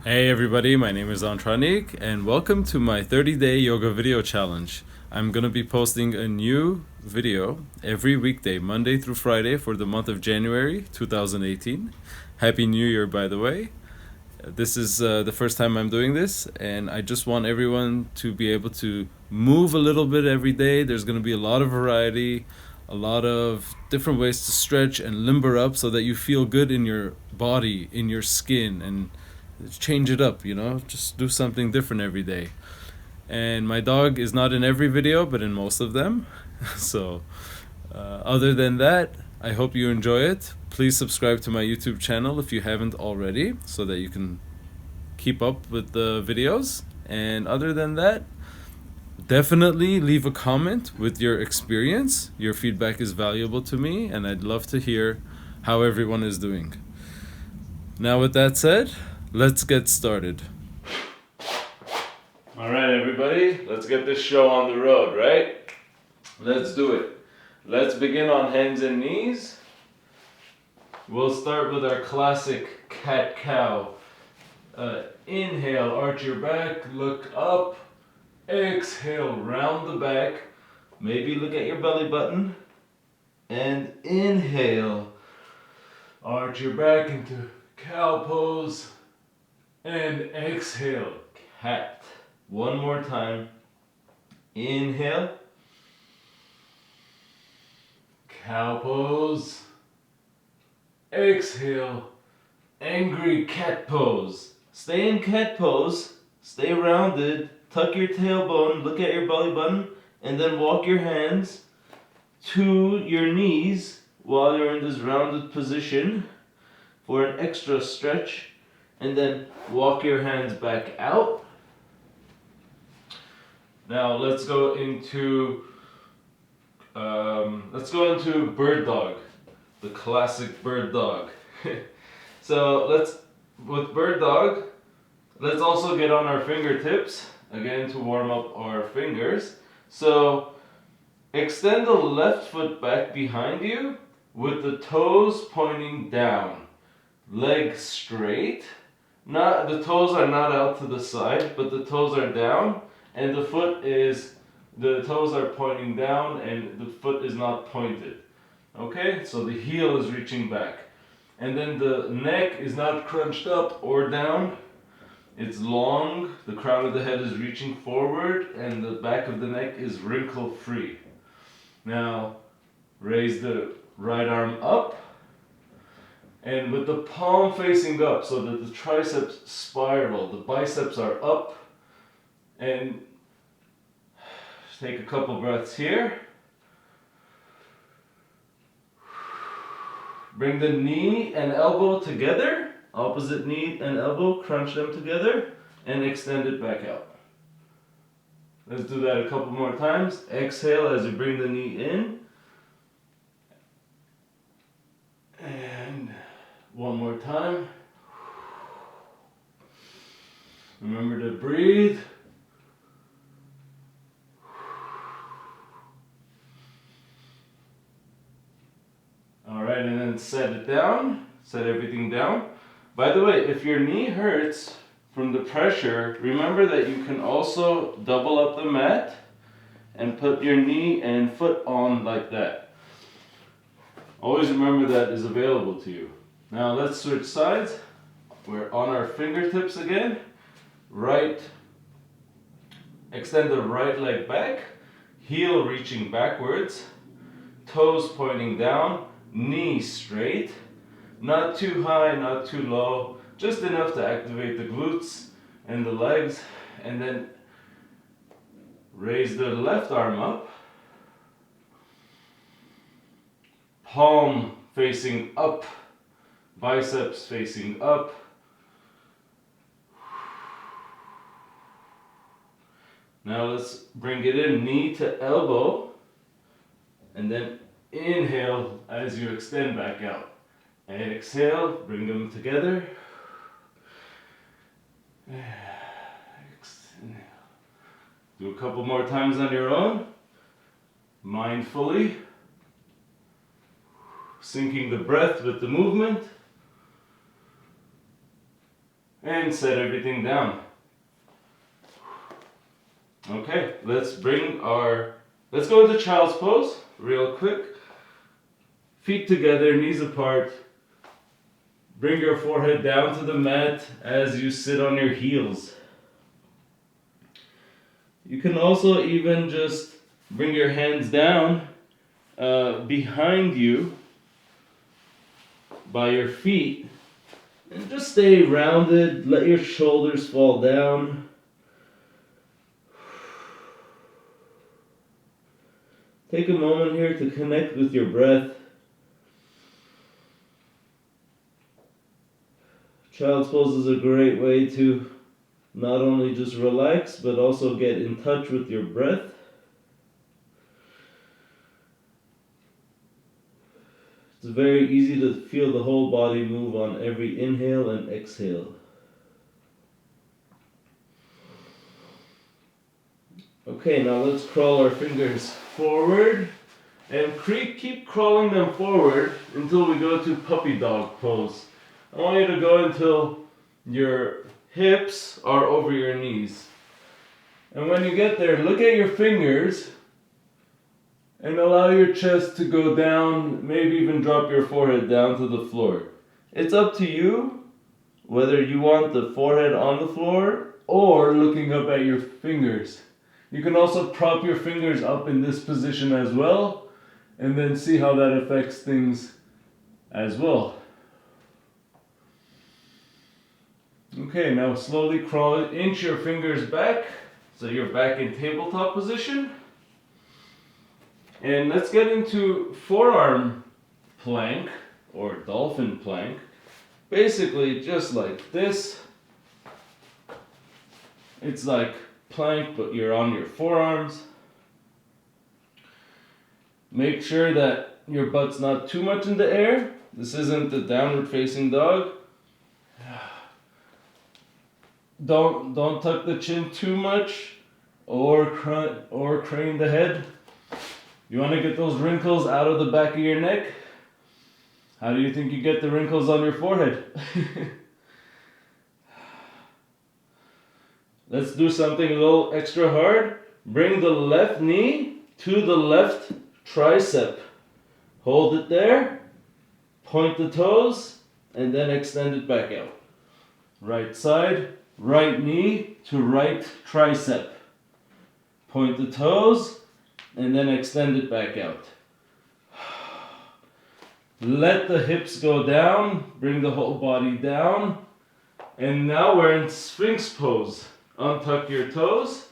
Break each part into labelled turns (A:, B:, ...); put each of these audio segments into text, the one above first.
A: Hey everybody, my name is Antranik and welcome to my 30-day yoga video challenge. I'm going to be posting a new video every weekday, Monday through Friday for the month of January 2018. Happy New Year, by the way. This is the first time I'm doing this, and I just want everyone to be able to move a little bit every day. There's going to be a lot of variety, a lot of different ways to stretch and limber up so that you feel good in your body, in your skin, and change it up, just do something different every day. And my dog is not in every video, but in most of them. So, other than that, I hope you enjoy it. Please subscribe to my YouTube channel if you haven't already, so that you can keep up with the videos. And other than that, definitely leave a comment with your experience. Your feedback is valuable to me, and I'd love to hear how everyone is doing. Now, with that said, let's get started. All right, everybody, let's get this show on the road, right? Let's do it. Let's begin on hands and knees. We'll start with our classic cat-cow. Inhale, arch your back, look up. Exhale, round the back. Maybe look at your belly button. And inhale, arch your back into cow pose. And exhale, cat. One more time. Inhale. Cow pose. Exhale. Angry cat pose. Stay in cat pose. Stay rounded. Tuck your tailbone. Look at your belly button. And then walk your hands to your knees while you're in this rounded position for an extra stretch. And then walk your hands back out. Now let's go into bird dog, the classic bird dog. So with bird dog, let's also get on our fingertips again to warm up our fingers. So extend the left foot back behind you with the toes pointing down, legs straight. The toes are not out to the side, but the toes are down, and the toes are pointing down, and the foot is not pointed. Okay, so the heel is reaching back. And then the neck is not crunched up or down. It's long, the crown of the head is reaching forward, and the back of the neck is wrinkle free. Now, raise the right arm up. And with the palm facing up so that the triceps spiral, the biceps are up. And take a couple breaths here. Bring the knee and elbow together, opposite knee and elbow, crunch them together, and extend it back out. Let's do that a couple more times. Exhale as you bring the knee in. And one more time. Remember to breathe. Alright, and then set it down. Set everything down. By the way, if your knee hurts from the pressure, remember that you can also double up the mat and put your knee and foot on like that. Always remember that is available to you. Now let's switch sides. We're on our fingertips again. Extend the right leg back, heel reaching backwards, toes pointing down, knee straight, not too high, not too low, just enough to activate the glutes and the legs, and then raise the left arm up, palm facing up, biceps facing up. Now let's bring it in, knee to elbow, and then inhale as you extend back out. Exhale, bring them together. Exhale. Do a couple more times on your own, mindfully, syncing the breath with the movement. and set everything down. Okay, let's go into child's pose real quick. Feet together, knees apart. Bring your forehead down to the mat as you sit on your heels. You can also even just bring your hands down behind you by your feet and just stay rounded. Let your shoulders fall down. Take a moment here to connect with your breath. Child's pose is a great way to not only just relax, but also get in touch with your breath. It's very easy to feel the whole body move on every inhale and exhale. Okay, now let's crawl our fingers forward and keep crawling them forward until we go to puppy dog pose. I want you to go until your hips are over your knees. And when you get there, look at your fingers and allow your chest to go down, maybe even drop your forehead down to the floor. It's up to you whether you want the forehead on the floor or looking up at your fingers. You can also prop your fingers up in this position as well, and then see how that affects things as well. Okay, now slowly inch your fingers back, so you're back in tabletop position. And let's get into forearm plank, or dolphin plank. Basically, just like this. It's like plank, but you're on your forearms. Make sure that your butt's not too much in the air. This isn't the downward facing dog. Don't tuck the chin too much or crane the head. You want to get those wrinkles out of the back of your neck. How do you think you get the wrinkles on your forehead? Let's do something a little extra hard. Bring the left knee to the left tricep. Hold it there. Point the toes and then extend it back out. Right side. Right knee to right tricep. Point the toes and then extend it back out. Let the hips go down, bring the whole body down. And now we're in Sphinx pose. Untuck your toes.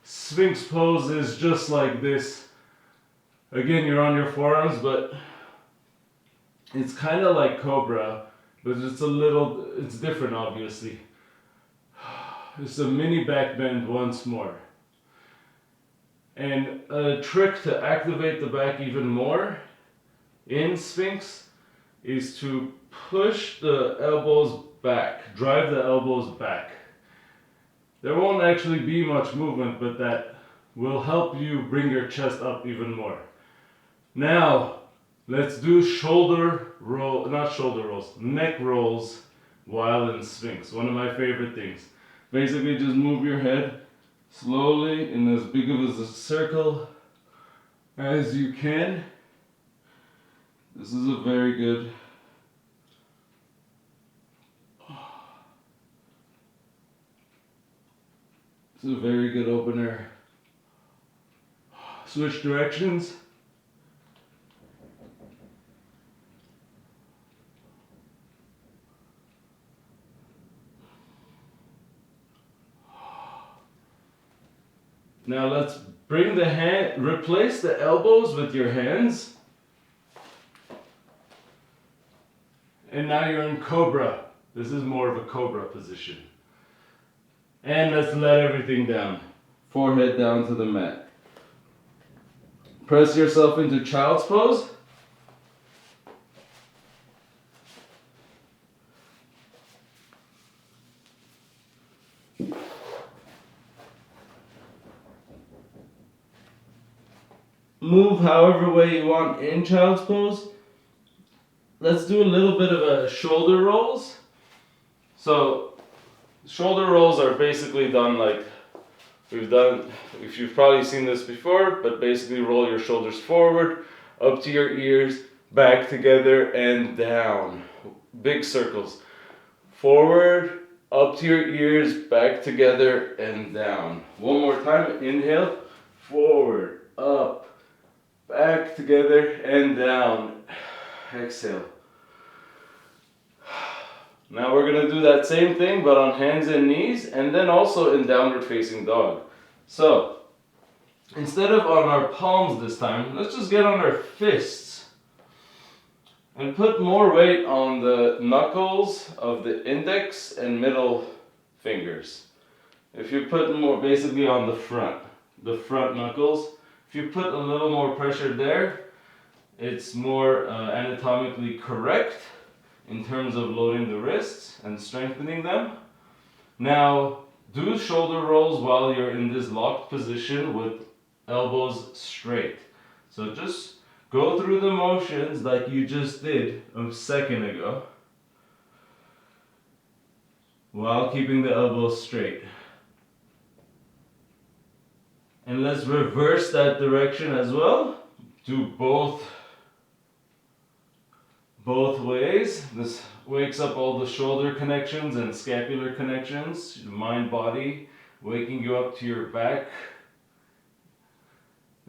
A: Sphinx pose is just like this. Again, you're on your forearms, but it's kind of like Cobra, but it's different obviously. It's a mini back bend once more. And a trick to activate the back even more in Sphinx is to push the elbows back, drive the elbows back. There won't actually be much movement, but that will help you bring your chest up even more. Now, let's do neck rolls while in Sphinx. One of my favorite things. Basically, just move your head slowly in as big of a circle as you can. This is a very good opener. Switch directions. Now let's replace the elbows with your hands. And now you're in Cobra. This is more of a Cobra position. And let's let everything down. Forehead down to the mat. Press yourself into child's pose. Move however way you want in child's pose. Let's do a little bit of a shoulder rolls. So Shoulder rolls are basically done like we've done, if you've probably seen this before, but basically roll your shoulders forward, up to your ears, back together and down. Big circles. Forward, up to your ears, back together and down. One more time, inhale, forward, up, back together and down. Exhale. Now we're going to do that same thing but on hands and knees, and then also in downward facing dog. So, instead of on our palms this time, let's just get on our fists and put more weight on the knuckles of the index and middle fingers. If you put more basically on the front knuckles, if you put a little more pressure there, it's more anatomically correct in terms of loading the wrists and strengthening them. Now, do shoulder rolls while you're in this locked position with elbows straight. So just go through the motions like you just did a second ago while keeping the elbows straight. And let's reverse that direction as well. Do both ways. This wakes up all the shoulder connections and scapular connections, mind body, waking you up to your back.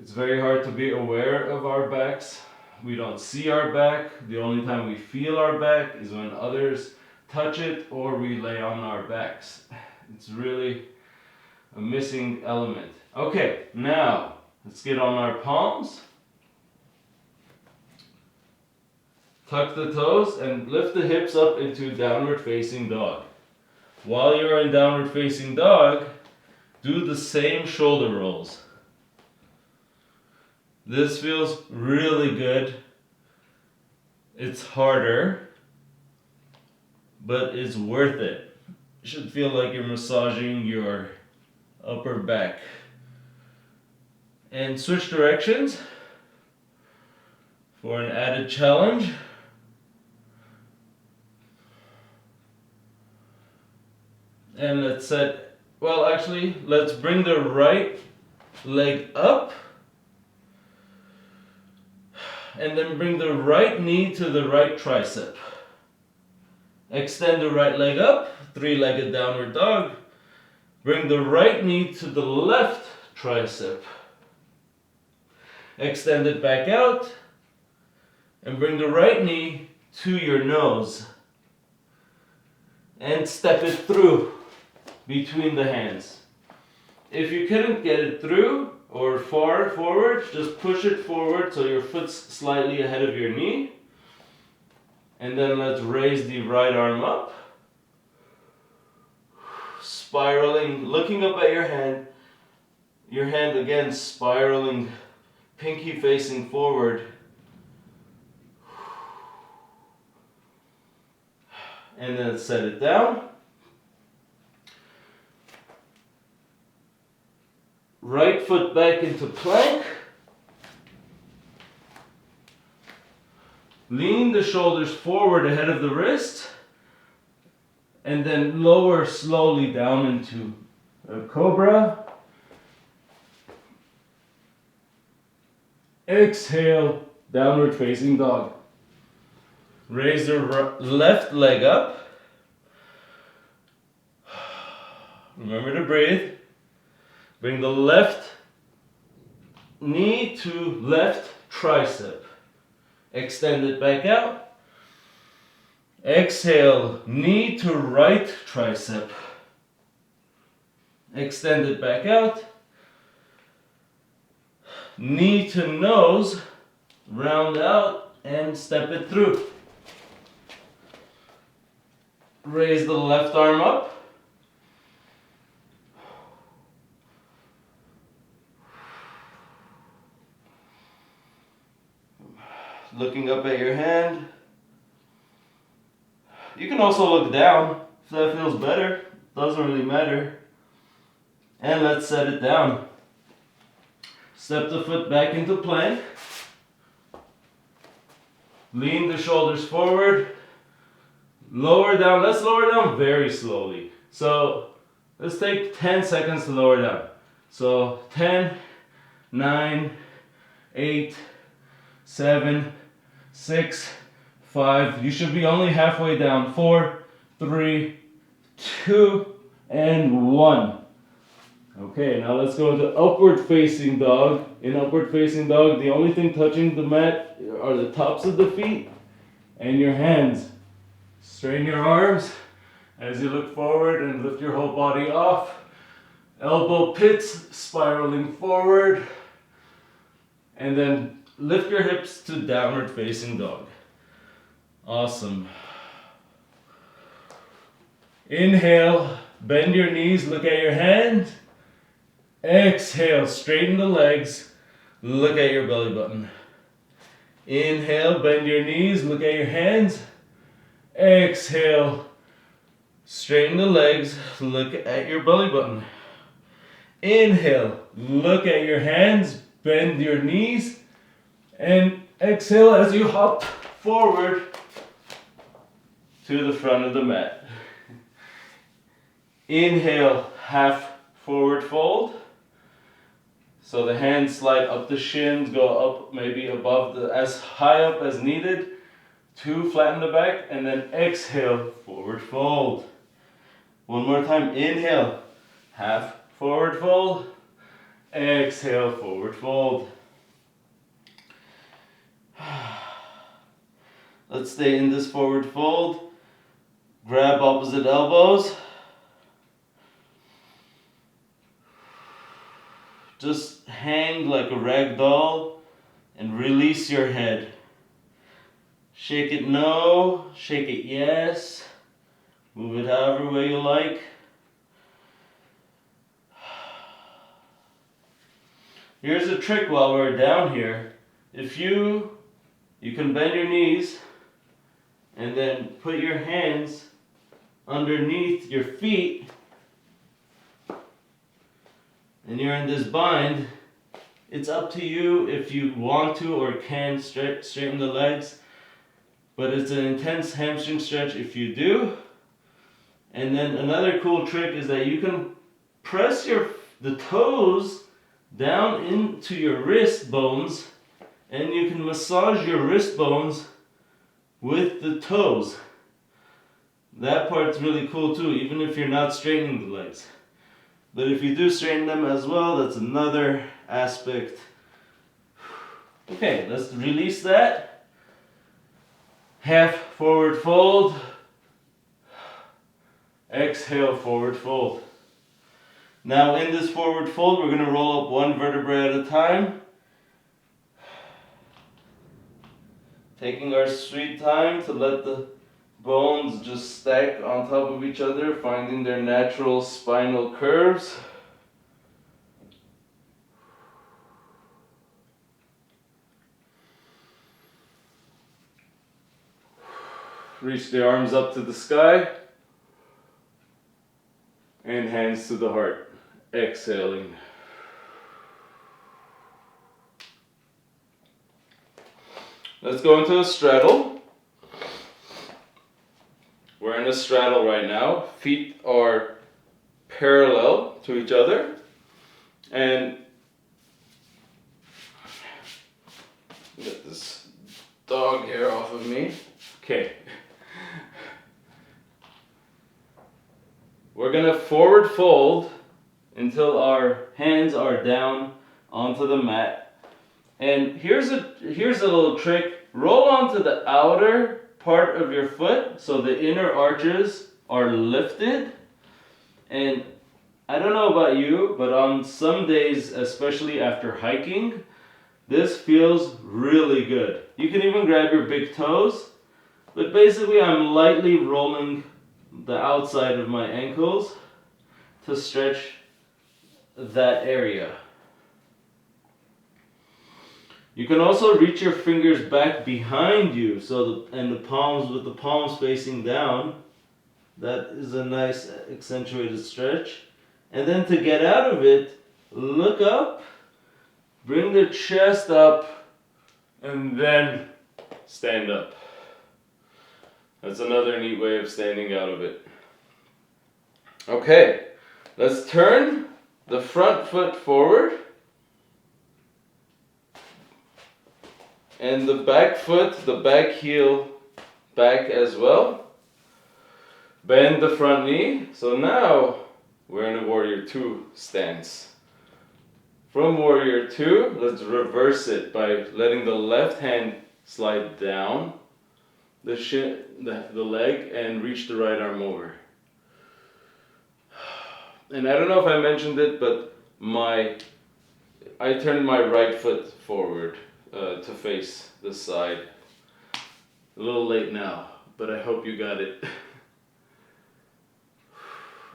A: It's very hard to be aware of our backs. We don't see our back. The only time we feel our back is when others touch it or we lay on our backs. It's really a missing element. Okay, now let's get on our palms. Tuck the toes and lift the hips up into downward facing dog. While you're in downward facing dog, do the same shoulder rolls. This feels really good. It's harder, but it's worth it. You should feel like you're massaging your upper back. And switch directions for an added challenge. And let's let's bring the right leg up and then bring the right knee to the right tricep. Extend the right leg up, three-legged downward dog. Bring the right knee to the left tricep. Extend it back out and bring the right knee to your nose and step it through between the hands. If you couldn't get it through or far forward, just push it forward so your foot's slightly ahead of your knee. And then let's raise the right arm up. Spiraling, looking up at your hand. Your hand again spiraling, pinky facing forward. And then set it down. Right foot back into plank. Lean the shoulders forward ahead of the wrist. And then lower slowly down into a cobra. Exhale, downward facing dog. Raise the left leg up. Remember to breathe. Bring the left knee to left tricep. Extend it back out. Exhale, knee to right tricep. Extend it back out. Knee to nose, round out and step it through. Raise the left arm up. Looking up at your hand. You can also look down if that feels better. Doesn't really matter. And let's set it down. Step the foot back into plank. Lean the shoulders forward. Lower down. Let's lower down very slowly. So let's take 10 seconds to lower down. So 10, 9, 8, 7, 6, 5. You should be only halfway down. 4, 3, 2, and 1. Okay, now let's go into upward facing dog. In upward facing dog, the only thing touching the mat are the tops of the feet and your hands. Straighten your arms as you look forward and lift your whole body off. Elbow pits spiraling forward. And then lift your hips to downward facing dog. Awesome. Inhale, bend your knees, look at your hands. Exhale, straighten the legs, look at your belly button. Inhale, bend your knees, look at your hands. Exhale, straighten the legs, look at your belly button. Inhale, look at your hands, bend your knees, and exhale as you hop forward to the front of the mat. Inhale, half forward fold. So the hands slide up the shins, go up maybe above as high up as needed. 2, flatten the back, and then exhale, forward fold. One more time, inhale, half forward fold. Exhale, forward fold. Let's stay in this forward fold. Grab opposite elbows. Just hang like a rag doll and release your head. Shake it no, shake it yes. Move it however way you like. Here's a trick while we're down here. If you can bend your knees and then put your hands underneath your feet and you're in this bind. It's up to you if you want to or can straighten the legs, but it's an intense hamstring stretch if you do. And then another cool trick is that you can press the toes down into your wrist bones, and you can massage your wrist bones with the toes. That part's really cool too, even if you're not straightening the legs. But if you do straighten them as well, that's another aspect. Okay, let's release that. Half forward fold. Exhale, forward fold. Now in this forward fold, we're going to roll up one vertebrae at a time. Taking our sweet time to let the bones just stack on top of each other, finding their natural spinal curves. Reach the arms up to the sky and hands to the heart. Exhaling. Let's go into a straddle. We're in a straddle right now. Feet are parallel to each other. And get this dog hair off of me. Okay. We're going to forward fold until our hands are down onto the mat. And here's a little trick. Roll onto the outer part of your foot so the inner arches are lifted. And I don't know about you, but on some days, especially after hiking, this feels really good. You can even grab your big toes, but basically I'm lightly rolling the outside of my ankles to stretch that area. You can also reach your fingers back behind you, and the palms with the palms facing down. That is a nice accentuated stretch. And then to get out of it, look up, bring the chest up, and then stand up. That's another neat way of standing out of it. Okay, let's turn the front foot forward and the back foot, the back heel back as well. Bend the front knee. So now we're in a Warrior 2 stance. From Warrior 2, let's reverse it by letting the left hand slide down the leg and reach the right arm over. And I don't know if I mentioned it, but I turned my right foot forward to face the side. A little late now, but I hope you got it.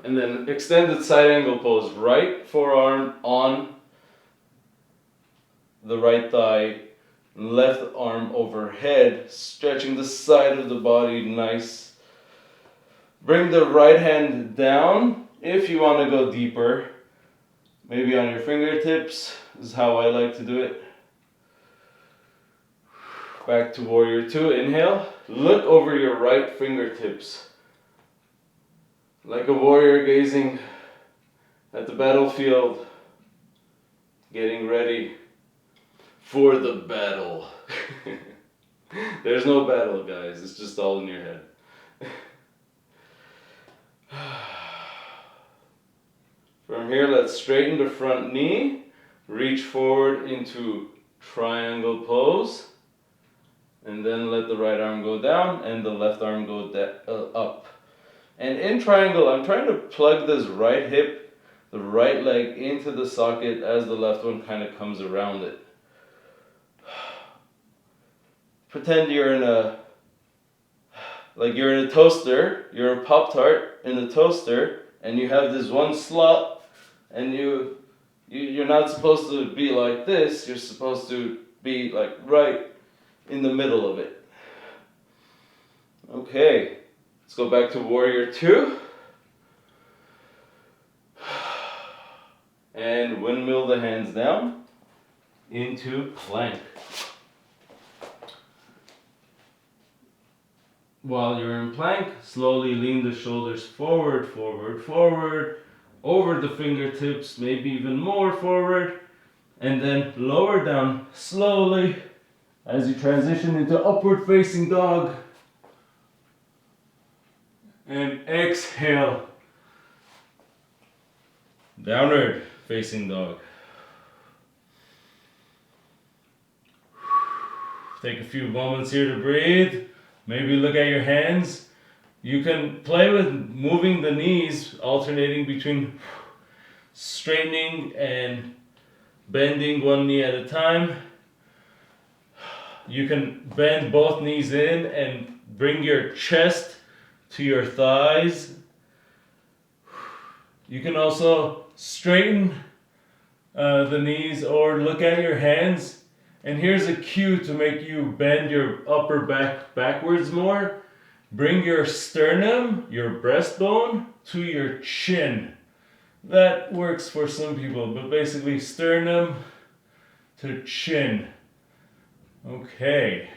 A: And then extended side angle pose. Right forearm on the right thigh, left arm overhead, stretching the side of the body nice. Bring the right hand down if you want to go deeper. Maybe on your fingertips is how I like to do it. Back to Warrior 2. Inhale. Look over your right fingertips. Like a warrior gazing at the battlefield, getting ready for the battle. There's no battle, guys. It's just all in your head. From here, let's straighten the front knee. Reach forward into triangle pose. And then let the right arm go down and the left arm go up. And in triangle, I'm trying to plug this right hip, the right leg into the socket as the left one kind of comes around it. Pretend you're in a toaster, you're a Pop-Tart in a toaster, and you have this one slot, and you're not supposed to be like this, you're supposed to be like right in the middle of it. Okay. Let's go back to Warrior 2. And windmill the hands down into plank. While you're in plank, slowly lean the shoulders forward, forward, forward, over the fingertips, maybe even more forward, and then lower down slowly as you transition into upward facing dog. And exhale, downward facing dog. Take a few moments here to breathe. Maybe look at your hands. You can play with moving the knees, alternating between straightening and bending one knee at a time. You can bend both knees in and bring your chest to your thighs. You can also straighten the knees or look at your hands. And here's a cue to make you bend your upper back backwards more. Bring your sternum, your breastbone, to your chin. That works for some people, but basically sternum to chin. Okay.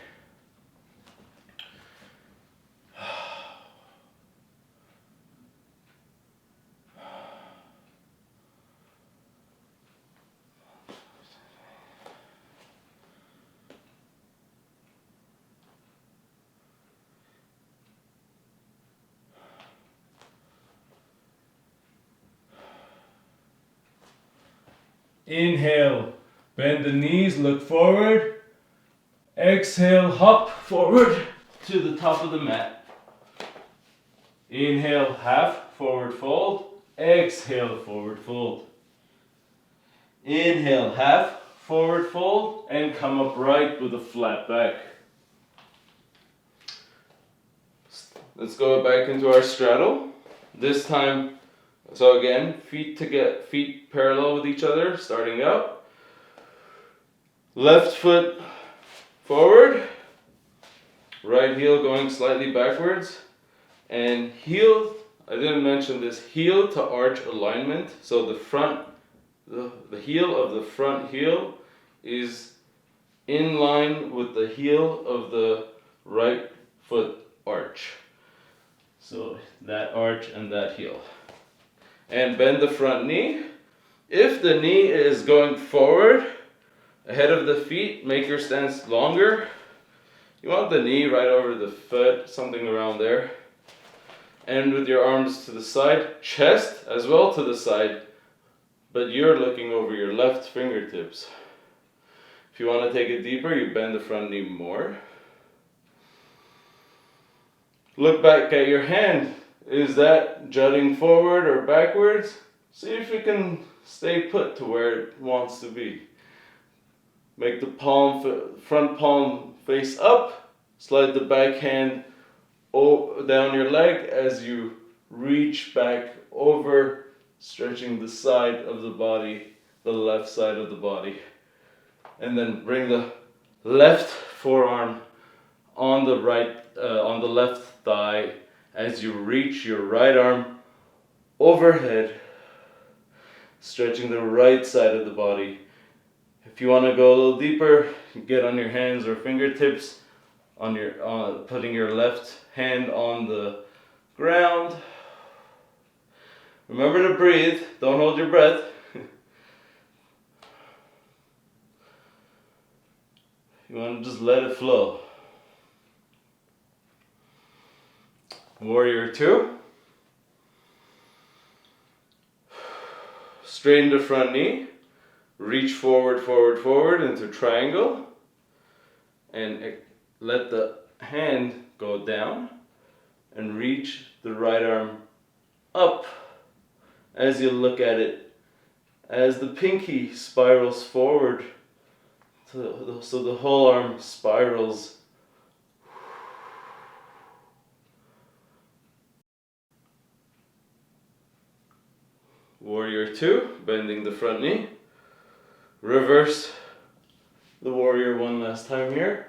A: Inhale, bend the knees, look forward. Exhale, hop forward to the top of the mat. Inhale, half forward fold. Exhale, forward fold. Inhale, half forward fold and come upright with a flat back. Let's go back into our straddle. This time, so again, feet parallel with each other, starting up. Left foot forward, right heel going slightly backwards, and heel, I didn't mention this, heel to arch alignment. So the heel of the front heel is in line with the heel of the right foot arch. So that arch and that heel. and bend the front knee. If the knee is going forward, ahead of the feet, make your stance longer. You want the knee right over the foot, something around there. And with your arms to the side, chest as well to the side, but you're looking over your left fingertips. If you want to take it deeper, you bend the front knee more. Look back at your hand. Is that jutting forward or backwards? See if it can stay put to where it wants to be. Make the front palm face up. Slide the back hand down your leg as you reach back over, stretching the side of the body, the left side of the body. And then bring the left forearm on the left thigh as you reach your right arm overhead, stretching the right side of the body. If you want to go a little deeper, get on your hands or fingertips, putting your left hand on the ground. Remember to breathe, don't hold your breath. You want to just let it flow. Warrior 2. Straighten the front knee. Reach forward, forward, forward into triangle. And let the hand go down. And reach the right arm up as you look at it. As the pinky spirals forward. So the whole arm spirals. Warrior 2, bending the front knee. Reverse the warrior one last time here.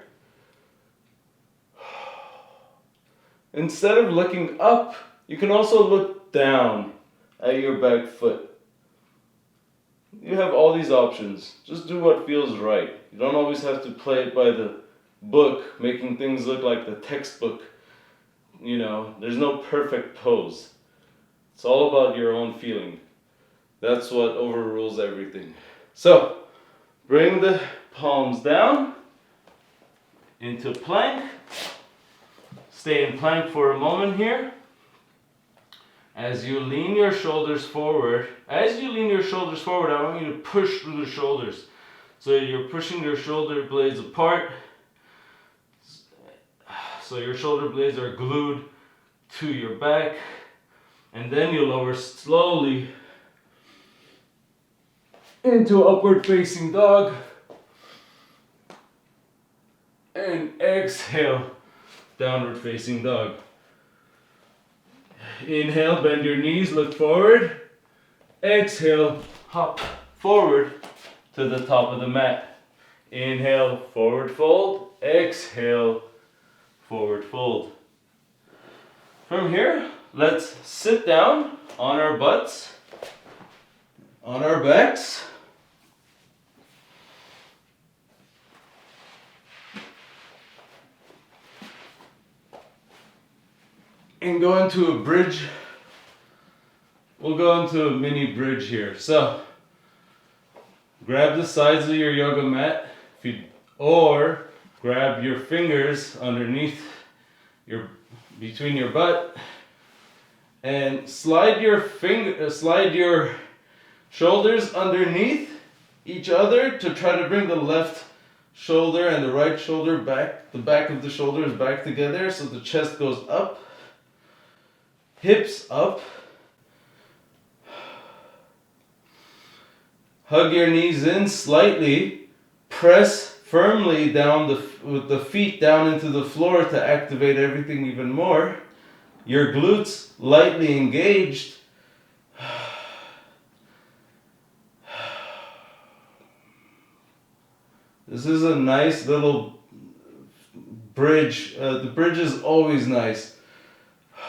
A: Instead of looking up, you can also look down at your back foot. You have all these options. Just do what feels right. You don't always have to play it by the book, making things look like the textbook. You know, there's no perfect pose. It's all about your own feeling. That's what overrules everything. So, bring the palms down into plank. Stay in plank for a moment here. As you lean your shoulders forward, I want you to push through the shoulders. So you're pushing your shoulder blades apart. So your shoulder blades are glued to your back. And then you lower slowly into upward facing dog. And exhale, downward facing dog. Inhale, bend your knees, look forward. Exhale, hop forward to the top of the mat. Inhale, forward fold. Exhale, forward fold. From here, let's sit down on our butts, on our backs. And go into a bridge. We'll go into a mini bridge here. So, grab the sides of your yoga mat, or grab your fingers underneath between your butt, and slide your shoulders underneath each other to try to bring the left shoulder and the right shoulder back, the back of the shoulders back together so the chest goes up. Hips up. Hug your knees in slightly. Press firmly down with the feet down into the floor to activate everything even more. Your glutes lightly engaged. This is a nice little bridge. The bridge is always nice.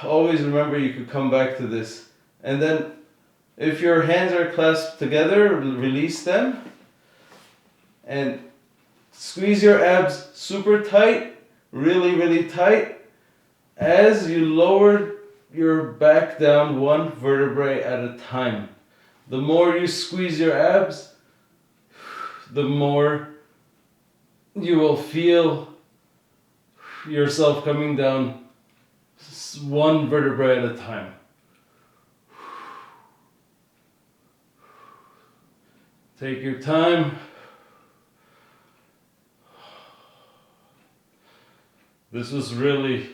A: Always remember you could come back to this. And then if your hands are clasped together, release them. And squeeze your abs super tight, really, really tight. As you lower your back down one vertebrae at a time. The more you squeeze your abs, the more you will feel yourself coming down one vertebrae at a time. Take your time. This was really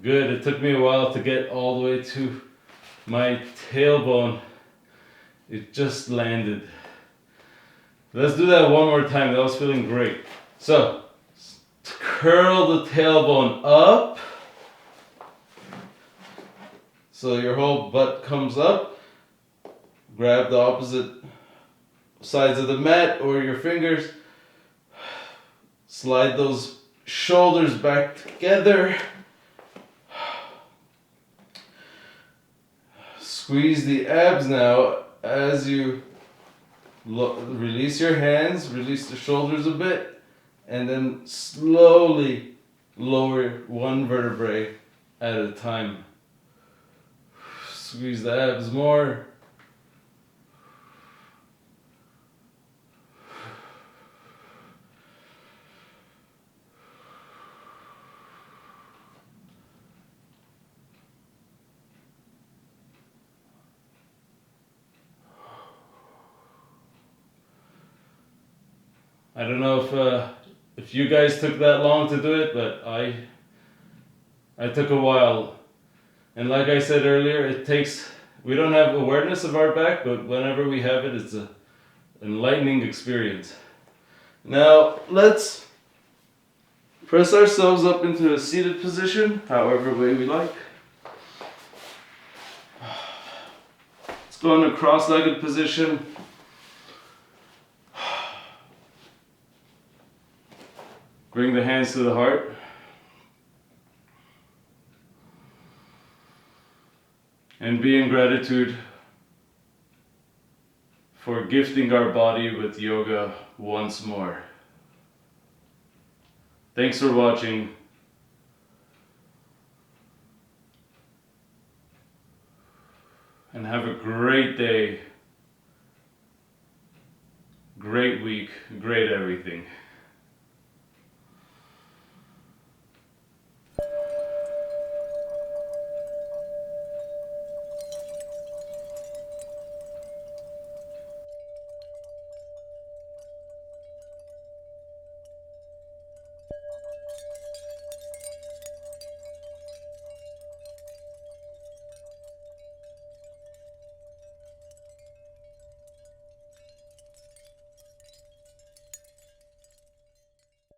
A: good. It took me a while to get all the way to my tailbone. It just landed. Let's do that one more time. That was feeling great. So, curl the tailbone up. So your whole butt comes up. Grab the opposite sides of the mat or your fingers. Slide those shoulders back together. Squeeze the abs now as you release your hands, release the shoulders a bit, and then slowly lower one vertebrae at a time. Squeeze the abs more. I don't know if you guys took that long to do it, but I took a while. And like I said earlier, we don't have awareness of our back, but whenever we have it, it's an enlightening experience. Now, let's press ourselves up into a seated position, however way we like. Let's go in a cross-legged position. Bring the hands to the heart. And be in gratitude for gifting our body with yoga once more. Thanks for watching. And have a great day, great week, great everything.